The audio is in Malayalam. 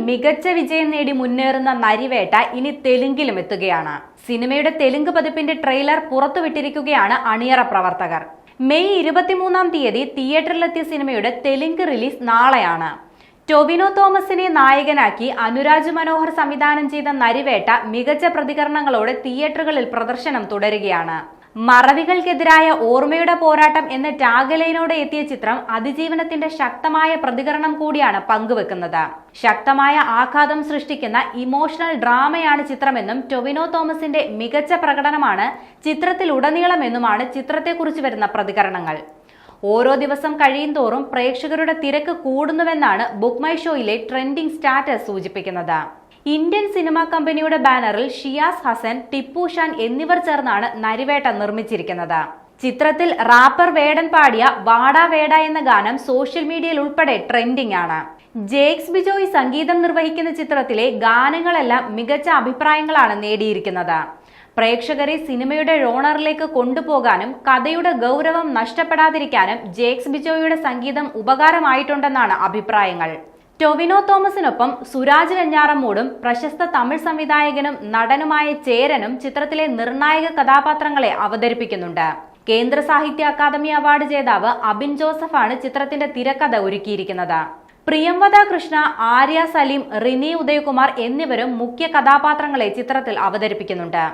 മികച്ച വിജയം നേടി മുന്നേറുന്ന നരിവേട്ട ഇനി തെലുങ്കിലും എത്തുകയാണ്. സിനിമയുടെ തെലുങ്ക് പതിപ്പിന്റെ ട്രെയിലർ പുറത്തുവിട്ടിരിക്കുകയാണ് അണിയറ പ്രവർത്തകർ. മെയ് 23-ാം തീയതി തിയേറ്ററിലെത്തിയ സിനിമയുടെ തെലുങ്ക് റിലീസ് നാളെയാണ്. ടൊവിനോ തോമസിനെ നായകനാക്കി അനുരാജ് മനോഹർ സംവിധാനം ചെയ്ത നരിവേട്ട മികച്ച പ്രതികരണങ്ങളോടെ തിയേറ്ററുകളിൽ പ്രദർശനം തുടരുകയാണ്. മറവികൾക്കെതിരായ ഓർമ്മയുടെ പോരാട്ടം എന്ന ടാഗ്ലൈനോടെ എത്തിയ ചിത്രം അതിജീവനത്തിന്റെ ശക്തമായ പ്രതികരണം കൂടിയാണ് പങ്കുവെക്കുന്നത്. ശക്തമായ ആഘാതം സൃഷ്ടിക്കുന്ന ഇമോഷണൽ ഡ്രാമയാണ് ചിത്രമെന്നും ടൊവിനോ തോമസിന്റെ മികച്ച പ്രകടനമാണ് ചിത്രത്തിലുടനീളമെന്നുമാണ് ചിത്രത്തെക്കുറിച്ച് വരുന്ന പ്രതികരണങ്ങൾ. ഓരോ ദിവസം കഴിയുന്തോറും പ്രേക്ഷകരുടെ തിരക്ക് കൂടുന്നുവെന്നാണ് ബുക്ക് മൈ ഷോയിലെ ട്രെൻഡിംഗ് സ്റ്റാറ്റസ് സൂചിപ്പിക്കുന്നത്. ഇന്ത്യൻ സിനിമാ കമ്പനിയുടെ ബാനറിൽ ഷിയാസ് ഹസൻ, ടിപ്പു ഷാൻ എന്നിവർ ചേർന്നാണ് നരിവേട്ട നിർമ്മിച്ചിരിക്കുന്നത്. ചിത്രത്തിൽ റാപ്പർ വേടൻ പാടിയ വാടാ വേട എന്ന ഗാനം സോഷ്യൽ മീഡിയയിൽ ഉൾപ്പെടെ ട്രെൻഡിംഗ് ആണ്. ജേക്സ് ബിജോയ് സംഗീതം നിർവഹിക്കുന്ന ചിത്രത്തിലെ ഗാനങ്ങളെല്ലാം മികച്ച അഭിപ്രായങ്ങളാണ് നേടിയിരിക്കുന്നത്. പ്രേക്ഷകരെ സിനിമയുടെ ജോണറിലേക്ക് കൊണ്ടുപോകാനും കഥയുടെ ഗൗരവം നഷ്ടപ്പെടാതിരിക്കാനും ജേക്സ് ബിജോയുടെ സംഗീതം ഉപകാരമായിട്ടുണ്ടെന്നാണ് അഭിപ്രായങ്ങൾ. ടൊവിനോ തോമസിനൊപ്പം സുരാജ് വെഞ്ഞാറമ്മൂടും പ്രശസ്ത തമിഴ് സംവിധായകനും നടനുമായ ചേരനും ചിത്രത്തിലെ നിർണായക കഥാപാത്രങ്ങളെ അവതരിപ്പിക്കുന്നുണ്ട്. കേന്ദ്ര സാഹിത്യ അക്കാദമി അവാർഡ് ജേതാവ് അബിൻ ജോസഫാണ് ചിത്രത്തിന്റെ തിരക്കഥ ഒരുക്കിയിരിക്കുന്നത്. പ്രിയംവദ കൃഷ്ണ, ആര്യ സലീം, റിനി ഉദയകുമാർ എന്നിവരും മുഖ്യ കഥാപാത്രങ്ങളെ ചിത്രത്തിൽ അവതരിപ്പിക്കുന്നുണ്ട്.